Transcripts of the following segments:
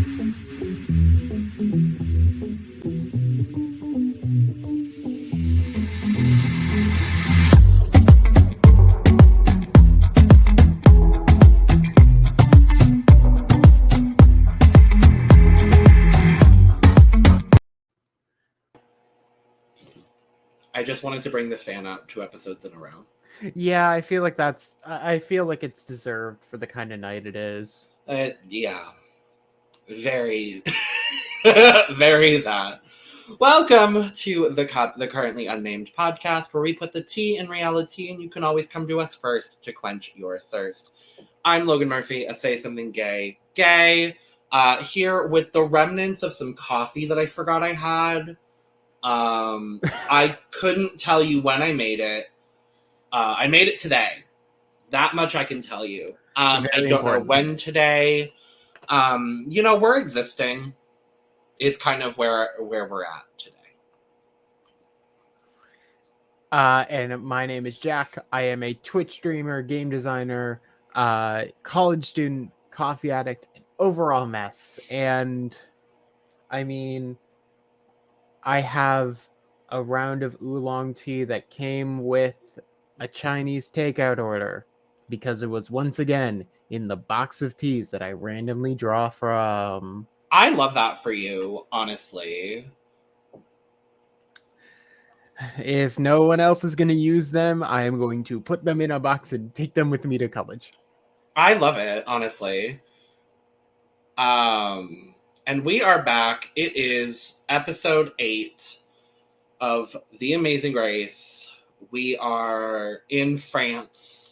I just wanted to bring the fan up 2 episodes in a row. Yeah, I feel like it's deserved for the kind of night it is. Yeah. Very, very that. Welcome to the currently unnamed podcast, where we put the tea in reality, and you can always come to us first to quench your thirst. I'm Logan Murphy, a Say Something Gay. Here with the remnants of some coffee that I forgot I had. I couldn't tell you when I made it. I made it today. That much I can tell you. I don't know when today. We're existing is kind of where we're at today. And my name is Jack. I am a Twitch streamer, game designer, college student, coffee addict, and overall mess. And I mean, I have a round of oolong tea that came with a Chinese takeout order because it was once again in the box of teas that I randomly draw from. I love that for you, honestly. If no one else is going to use them, I am going to put them in a box and take them with me to college. I love it, honestly. And we are back. It is episode 8 of The Amazing Race. We are in France,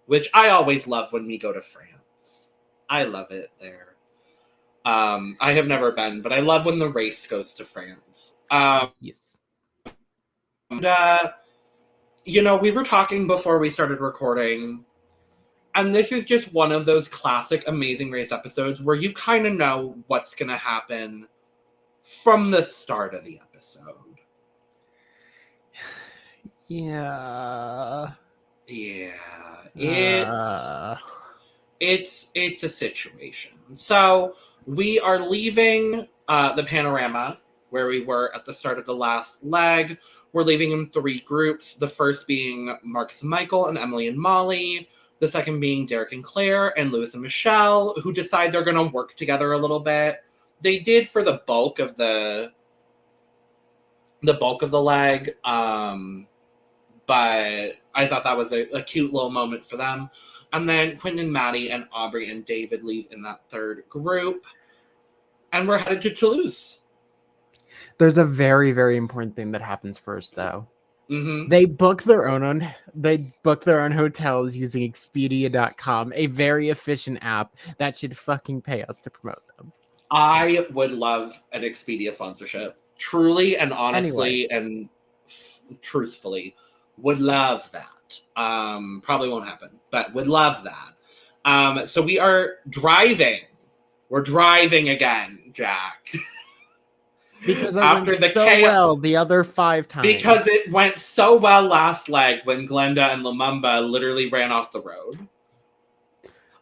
which I always love when we go to France. I love it there. I have never been, but I love when the race goes to France. Yes. And, we were talking before we started recording, and this is just one of those classic Amazing Race episodes where you kind of know what's going to happen from the start of the episode. Yeah. It's a situation. So we are leaving the panorama where we were at the start of the last leg. We're leaving in 3 groups. The first being Marcus and Michael and Emily and Molly. The second being Derek and Claire and Lewis and Michelle, who decide they're going to work together a little bit. They did for the bulk of the leg. But I thought that was a cute little moment for them. And then Quinn and Maddie and Aubrey and David leave in that 3rd group. And we're headed to Toulouse. There's a very, very important thing that happens first, though. Mm-hmm. They book their own hotels using Expedia.com, a very efficient app that should fucking pay us to promote them. I would love an Expedia sponsorship. Truly and honestly and truthfully. Would love that. Probably won't happen, but would love that. So we are driving. We're driving again, Jack. Because after the so well the other 5 times. Because it went so well last leg when Glenda and Lumumba literally ran off the road.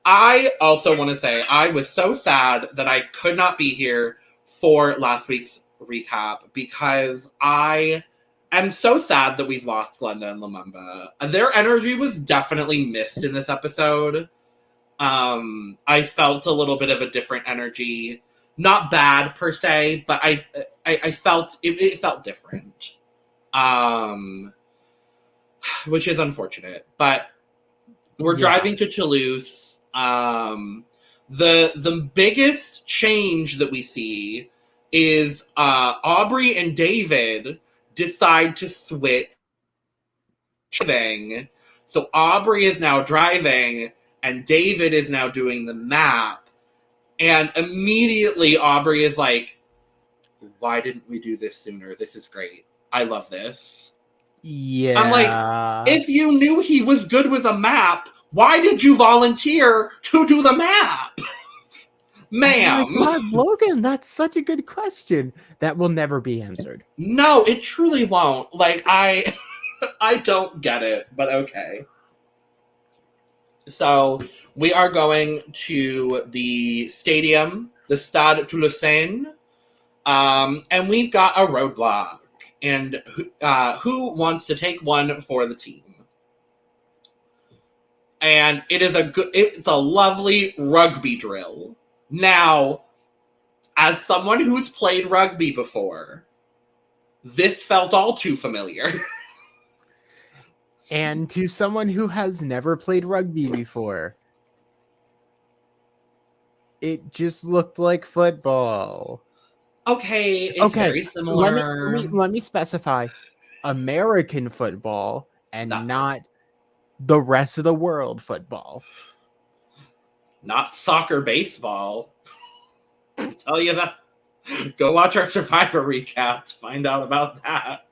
I also want to say I was so sad that I could not be here for last week's recap because I am so sad that we've lost Glenda and Lumumba. Their energy was definitely missed in this episode. I felt a little bit of a different energy. Not bad per se, but I felt it felt different. Which is unfortunate. But we're driving to Toulouse. The biggest change that we see is Aubrey and David decide to switch. So Aubrey is now driving and David is now doing the map. And immediately Aubrey is like, why didn't we do this sooner? This is great. I love this. Yeah. I'm like, if you knew he was good with a map, why did you volunteer to do the map? Ma'am. Oh my God, Logan, that's such a good question. That will never be answered. No, it truly won't. Like, I don't get it, but okay. So we are going to the stadium the Stade Toulousain. And we've got a roadblock. And who wants to take one for the team? And it's a lovely rugby drill. Now, as someone who's played rugby before, this felt all too familiar. And to someone who has never played rugby before, it just looked like football. Okay, it's very similar. Let me specify American football and That not the rest of the world football. Not soccer, baseball. I'll tell you that. Go watch our Survivor recap to find out about that.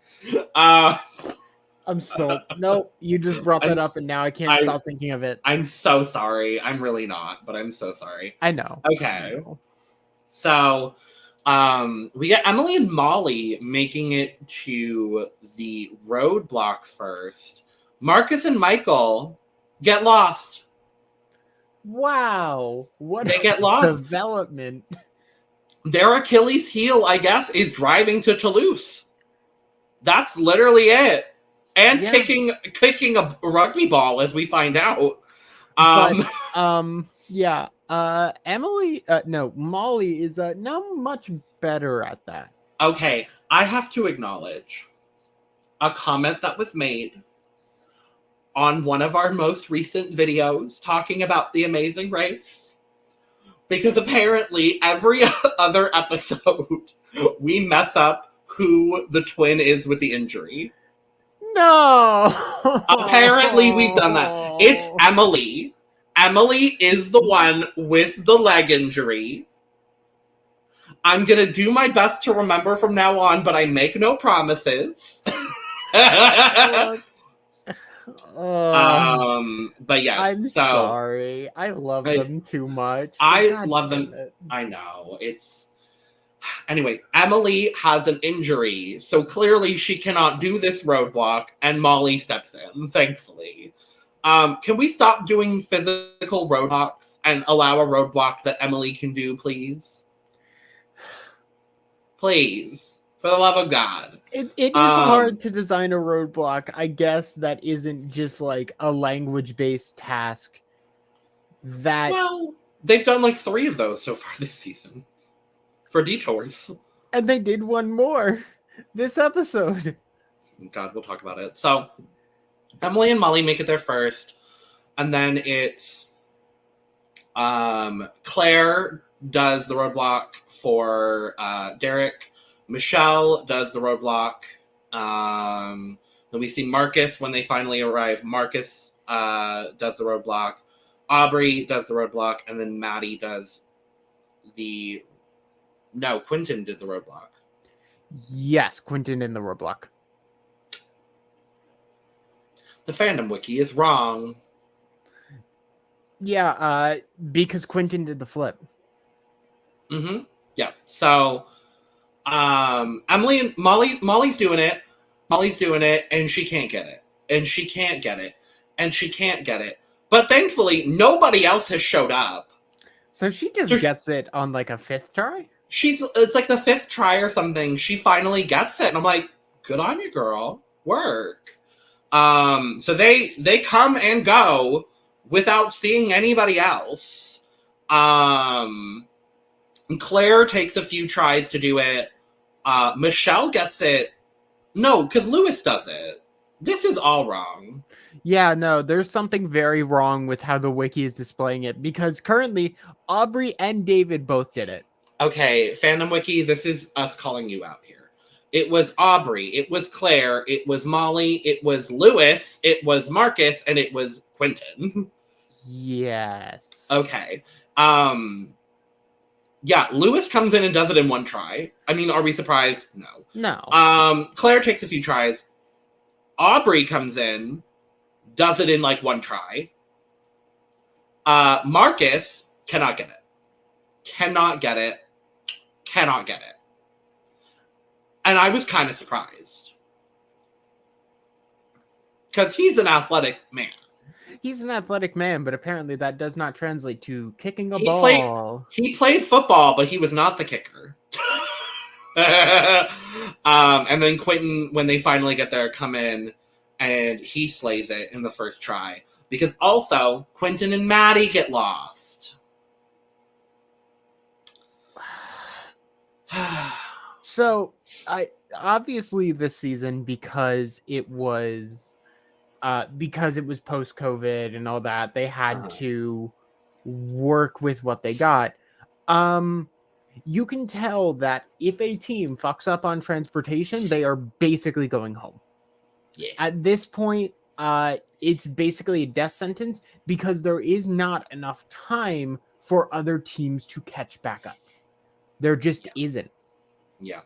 I'm still nope. You just brought that up, and now I can't stop thinking of it. I'm so sorry. I'm really not, but I'm so sorry. I know. Okay, so we get Emily and Molly making it to the roadblock first. Marcus and Michael get lost. Wow, what they get lost. Development. Their Achilles heel, I guess, is driving to Toulouse. That's literally it. And kicking a rugby ball, as we find out. Molly is not much better at that. Okay, I have to acknowledge a comment that was made on one of our most recent videos talking about The Amazing Race. Because apparently every other episode we mess up who the twin is with the injury. No! Apparently we've done that. It's Emily. Emily is the one with the leg injury. I'm going to do my best to remember from now on, but I make no promises. But yes, I'm sorry. I love them too much. I love them. I know. Anyway, Emily has an injury, so clearly she cannot do this roadblock, and Molly steps in, thankfully. Can we stop doing physical roadblocks and allow a roadblock that Emily can do, please? Please. For the love of God. It is hard to design a roadblock, I guess, that isn't just like a language-based task. Well, they've done like 3 of those so far this season. For detours. And they did one more this episode. God, we'll talk about it. So, Emily and Molly make it there first. And then it's Claire does the roadblock for Derek. Michelle does the roadblock. Then we see Marcus when they finally arrive. Marcus does the roadblock. Aubrey does the roadblock. And then Maddie does Quentin did the roadblock. Yes, Quentin in the roadblock. The fandom wiki is wrong. Yeah, because Quentin did the flip. Mm-hmm. Yeah. So Emily and Molly's doing it. Molly's doing it, and she can't get it. And she can't get it. And she can't get it. But thankfully, nobody else has showed up. So she just gets it on like a 5th try? It's like the 5th try or something. She finally gets it. And I'm like, good on you, girl. Work. So they come and go without seeing anybody else. Claire takes a few tries to do it. Michelle gets it. No, because Lewis does it. This is all wrong. Yeah, no, there's something very wrong with how the wiki is displaying it, because currently Aubrey and David both did it. Okay, Fandom Wiki, this is us calling you out here. It was Aubrey, it was Claire, it was Molly, it was Lewis, it was Marcus, and it was Quentin. Yes. Okay. Yeah, Lewis comes in and does it in 1 try. I mean, are we surprised? No. No. Claire takes a few tries. Aubrey comes in, does it in like 1 try. Marcus cannot get it. Cannot get it. Cannot get it. And I was kind of surprised. Because he's an athletic man. He's an athletic man, but apparently that does not translate to kicking a He played ball. he played football, but he was not the kicker. And then Quentin, when they finally get there, come in and he slays it in the first try. Because also, Quentin and Maddie get lost. So, I obviously this season, because it was post-COVID and all that, they had to work with what they got. You can tell that if a team fucks up on transportation, they are basically going home. Yeah. At this point, it's basically a death sentence because there is not enough time for other teams to catch back up. There just isn't. Yeah.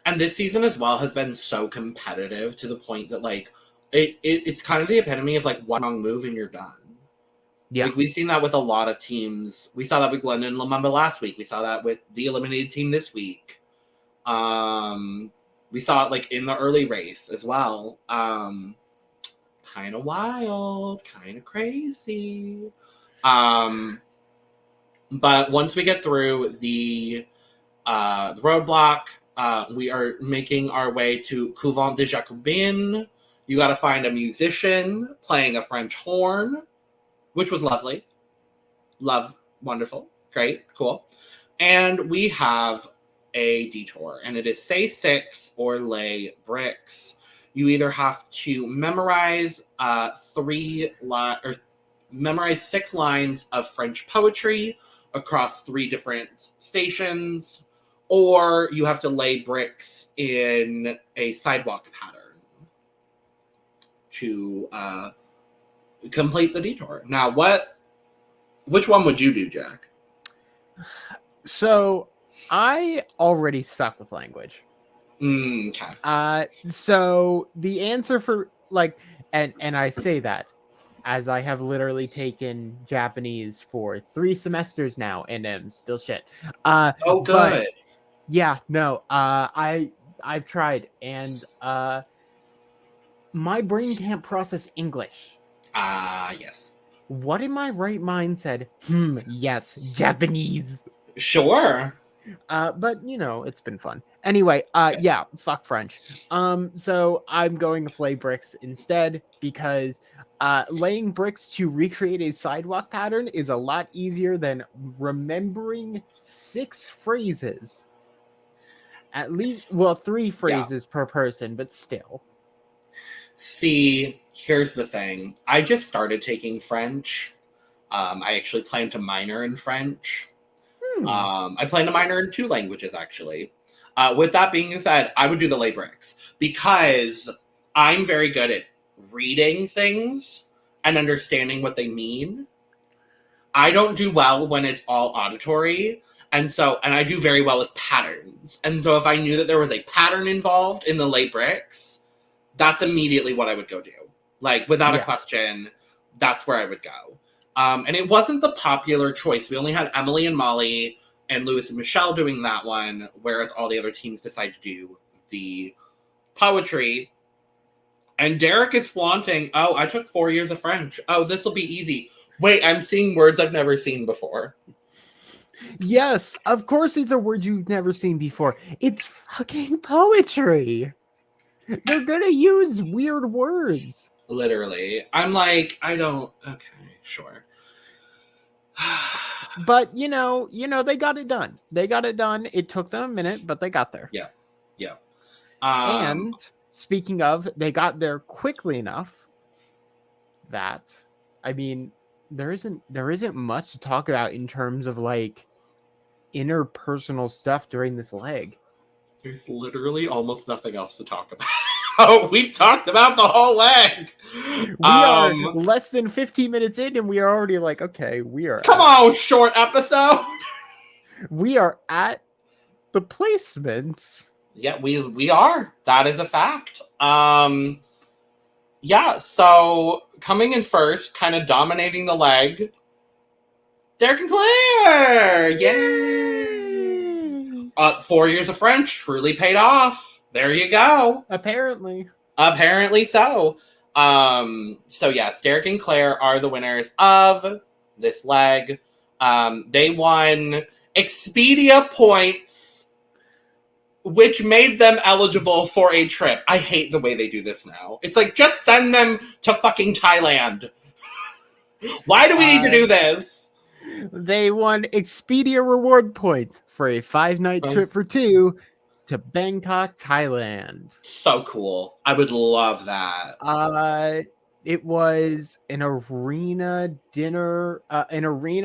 And this season as well has been so competitive to the point that, like, it's kind of the epitome of, like, one wrong move and you're done. Yeah. Like, we've seen that with a lot of teams. We saw that with Glendon and Lumumba last week. We saw that with the eliminated team this week. We saw it, like, in the early race as well. Kind of wild, kind of crazy. But once we get through the roadblock, we are making our way to Couvent de Jacobin. You got to find a musician playing a French horn, which was lovely. Wonderful, great, cool. And we have a detour, and it is say 6 or lay bricks. You either have to memorize memorize 6 lines of French poetry across 3 different stations, or you have to lay bricks in a sidewalk pattern to complete the detour. Now, which one would you do, Jack? So, I already suck with language. Okay. So the answer for, like, and I say that as I have literally taken Japanese for 3 semesters now and am still shit. Oh, good. But yeah, no. I've tried, and my brain can't process English. Yes. What in my right mind said, yes, Japanese. Sure. But you know, it's been fun. Anyway, yeah, fuck French. So I'm going to play bricks instead because laying bricks to recreate a sidewalk pattern is a lot easier than remembering 6 phrases. At least, well, 3 phrases per person, but still. See, here's the thing. I just started taking French. I actually plan to minor in French. I plan to minor in 2 languages, actually. With that being said, I would do the lay bricks because I'm very good at reading things and understanding what they mean. I don't do well when it's all auditory. And I do very well with patterns. And so if I knew that there was a pattern involved in the lay bricks, that's immediately what I would go do. Like, without a question, that's where I would go. And it wasn't the popular choice. We only had Emily and Molly and Lewis and Michelle doing that one, whereas all the other teams decided to do the poetry. And Derek is flaunting, oh, I took 4 years of French. Oh, this will be easy. Wait, I'm seeing words I've never seen before. Yes, of course it's a word you've never seen before. It's fucking poetry. They're gonna use weird words. Literally. I'm like, okay, sure. But you know, they got it done. It took them a minute, but they got there. Yeah. And speaking of, they got there quickly enough that, I mean, there isn't much to talk about in terms of, like, interpersonal stuff during this leg. There's literally almost nothing else to talk about. Oh, we've talked about the whole leg. We are less than 15 minutes in, and we are already like, okay, Come on, short episode. We are at the placements. Yeah, we are. That is a fact. Yeah, so coming in first, kind of dominating the leg, Derek and Claire! Yay! 4 years of French truly paid off. There you go. Apparently so. So yes, Derek and Claire are the winners of this leg. They won Expedia points, which made them eligible for a trip. I hate the way they do this now. It's like, just send them to fucking Thailand. Why do we need to do this? They won Expedia reward points for a 5-night trip for 2 to Bangkok, Thailand. So cool. I would love that. It was an arena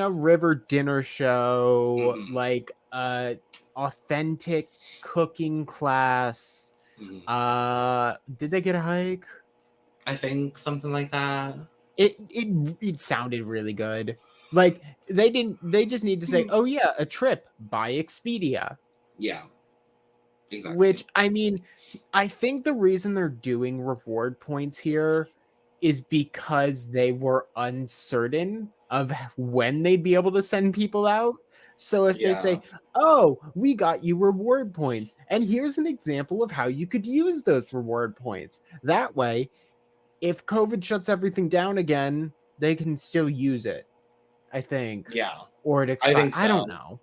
river dinner show, Mhm. like authentic cooking class. Did they get a hike? I think something like that. It sounded really good. Like they just need to say, "Oh yeah, a trip by Expedia." Yeah. Exactly. Which, I mean, I think the reason they're doing reward points here is because they were uncertain of when they'd be able to send people out. So if they say, "Oh, we got you reward points, and here's an example of how you could use those reward points," that way, if COVID shuts everything down again, they can still use it, I think. Yeah. Or it I expires. think so. I don't know.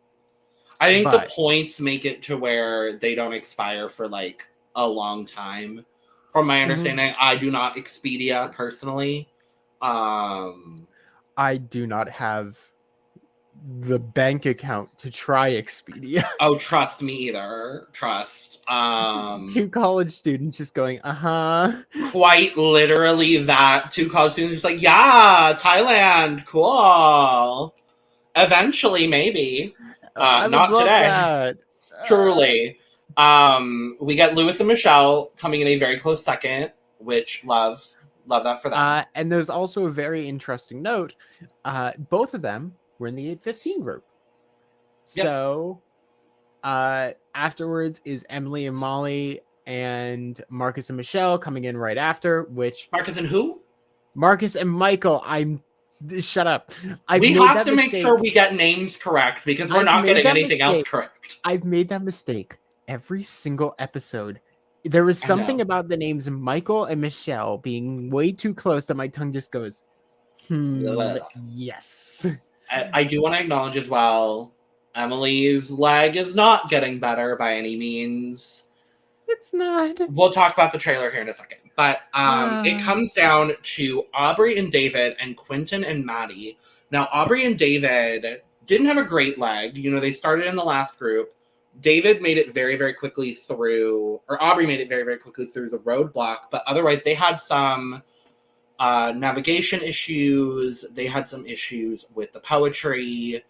I think the points make it to where they don't expire for like a long time. From my understanding, I do not Expedia personally. I do not have the bank account to try Expedia. Oh, trust me either. Trust. 2 college students just going, Quite literally that. 2 college students just like, yeah, Thailand, cool. Eventually, maybe. I would not love today. that. Truly. We get Lewis and Michelle coming in a very close second, which love that for them. And there's also a very interesting note. Both of them were in the 815 group. Yep. So afterwards is Emily and Molly and Marcus and Michelle coming in right after, which Marcus and who? Marcus and Michael. Shut up. We have to make sure we get names correct because we're not getting anything else correct. I've made that mistake every single episode. There was something about the names Michael and Michelle being way too close that my tongue just goes, yes. I do want to acknowledge as well, Emily's leg is not getting better by any means. It's not. We'll talk about the trailer here in a second. But it comes down to Aubrey and David and Quentin and Maddie. Now, Aubrey and David didn't have a great leg. You know, they started in the last group. David made it very, very quickly through, or Aubrey made it very, very quickly through the roadblock. But otherwise, they had some navigation issues. They had some issues with the poetry.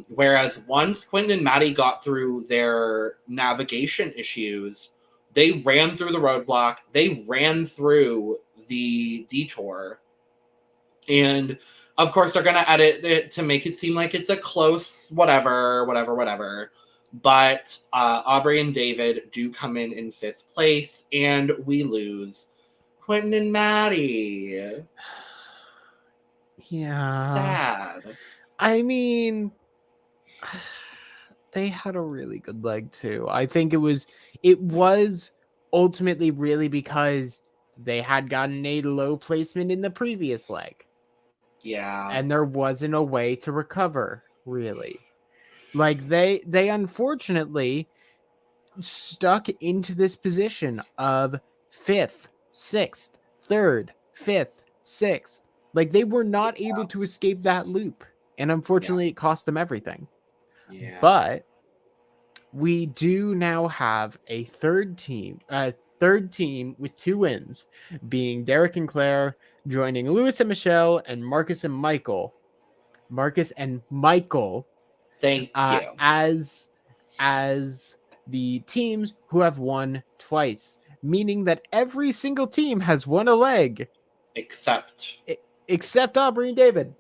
Whereas once Quentin and Maddie got through their navigation issues, they ran through the roadblock. They ran through the detour. And of course, they're going to edit it to make it seem like it's a close whatever. But Aubrey and David do come in 5th place, and we lose Quentin and Maddie. Yeah. Sad. I mean, they had a really good leg too. I think it was ultimately really because they had gotten a low placement in the previous leg. Yeah. And there wasn't a way to recover, really. Like they unfortunately stuck into this position of 5th, 6th, 3rd, 5th, 6th. Like they were not able to escape that loop. And unfortunately, it cost them everything. Yeah. But we do now have a third team with 2 wins, being Derek and Claire joining Lewis and Michelle and Marcus and Michael. Thank you. As the teams who have won twice, meaning that every single team has won a leg. Except Aubrey and David.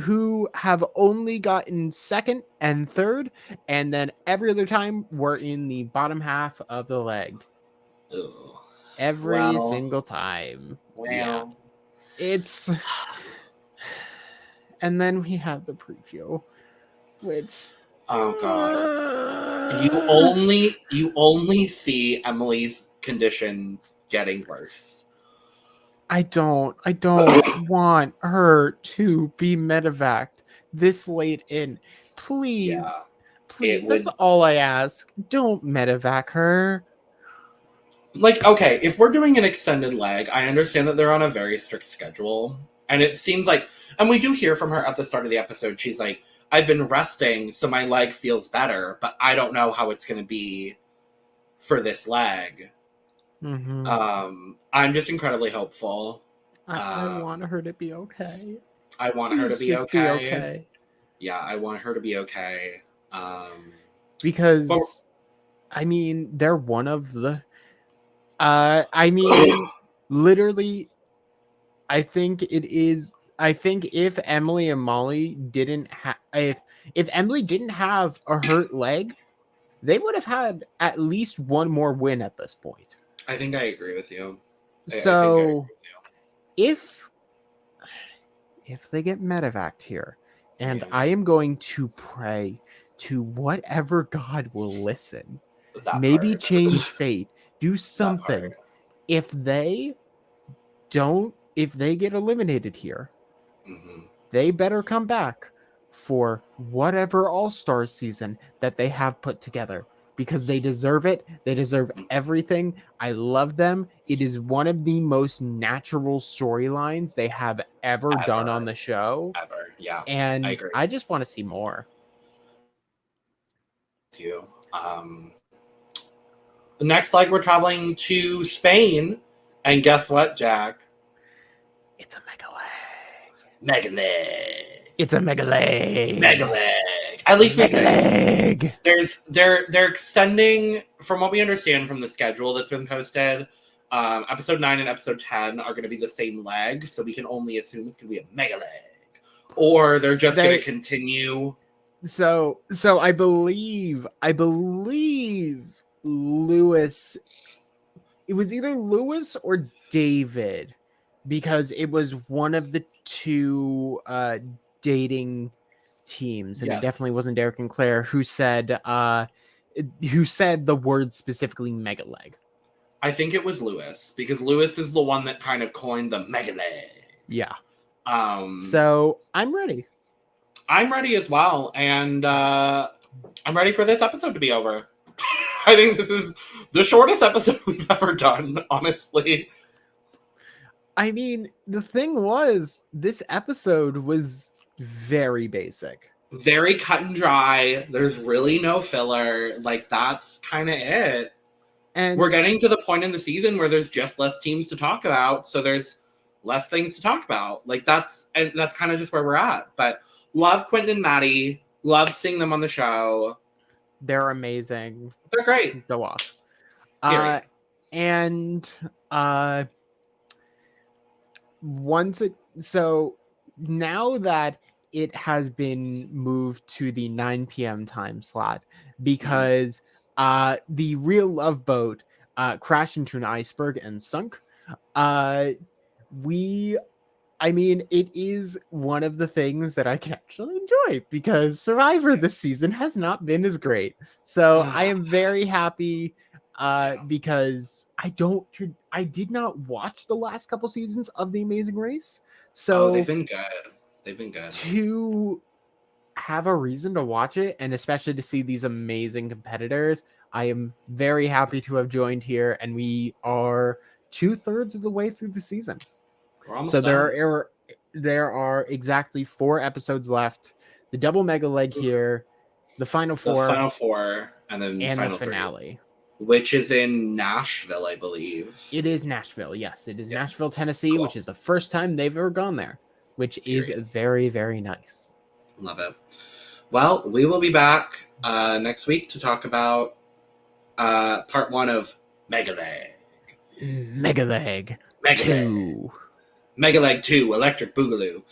Who have only gotten 2nd and 3rd, and then every other time we're in the bottom half of the leg. Ooh. Every single time. Well. Yeah. It's... And then we have the preview, which... Oh, God. You only see Emily's condition getting worse. I don't want her to be medevaced this late in. Please, Yeah, please, it that's would. all I ask. Don't medevac her. Like, okay, if we're doing an extended leg, I understand that they're on a very strict schedule. And it seems like, and we do hear from her at the start of the episode, she's like, I've been resting, so my leg feels better, but I don't know how it's going to be for this leg. I'm just incredibly hopeful. I want her to be okay. I want Please her to be just okay. be okay. Yeah, I want her to be okay. Because, I mean, they're one of the... I mean, literally, I think if Emily and Molly didn't have... If Emily didn't have a hurt leg, they would have had at least one more win at this point. I think I agree with you. So, if they get medevaced here, and I am going to pray to whatever God will listen, maybe change fate, do something. If they get eliminated here, they better come back for whatever All-Star season that they have put together, because they deserve it. They deserve everything. I love them. It is one of the most natural storylines they have ever done on the show. Ever, yeah. And I agree. I just want to see more. Next, like, we're traveling to Spain, and guess what, Jack? It's a mega leg. Mega leg. It's a mega leg. Mega leg. At least we think. They're extending, from what we understand from the schedule that's been posted. Episode 9 and episode 10 are going to be the same leg, so we can only assume it's going to be a mega leg, or they're just going to continue. So I believe Lewis. It was either Lewis or David, because it was one of the two dating teams, and it definitely wasn't Derek and Claire who said the word specifically mega leg. I think it was Lewis, because Lewis is the one that kind of coined the mega leg. Yeah. So I'm ready. I'm ready as well, and I'm ready for this episode to be over. I think this is the shortest episode we've ever done, honestly. I mean, the thing was, this episode was very basic. Very cut and dry. There's really no filler. Like, that's kind of it. And we're getting to the point in the season where there's just less teams to talk about, so there's less things to talk about. Like, that's kind of just where we're at. But love Quentin and Maddie. Love seeing them on the show. They're amazing. They're great. Go off. So now that it has been moved to the 9 p.m. time slot, because the real Love Boat crashed into an iceberg and sunk, it is one of the things that I can actually enjoy, because Survivor this season has not been as great. So I am very happy because I did not watch the last couple seasons of The Amazing Race. So they've been good. To have a reason to watch it, and especially to see these amazing competitors, I am very happy to have joined here, and we are 2/3 of the way through the season. So there are exactly 4 episodes left. The double mega leg here, the final 4, and then the finale, 3, which is in Nashville, I believe. It is Nashville. Yes, it is Nashville, Tennessee, which is the first time they've ever gone there, which is very, very nice. Love it. Well, we will be back next week to talk about part 1 of Mega Leg. Mega Leg 2. Mega Leg 2, Electric Boogaloo.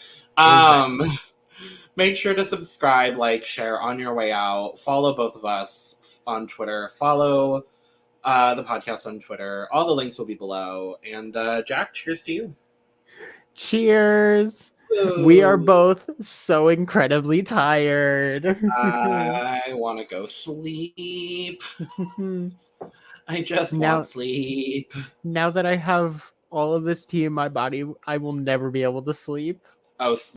Make sure to subscribe, like, share on your way out. Follow both of us on Twitter. Follow the podcast on Twitter. All the links will be below. And Jack, cheers to you. Cheers. Ooh. We are both so incredibly tired. I want to go sleep. I just Now- want sleep. Now that I have all of this tea in my body, I will never be able to sleep. Oh,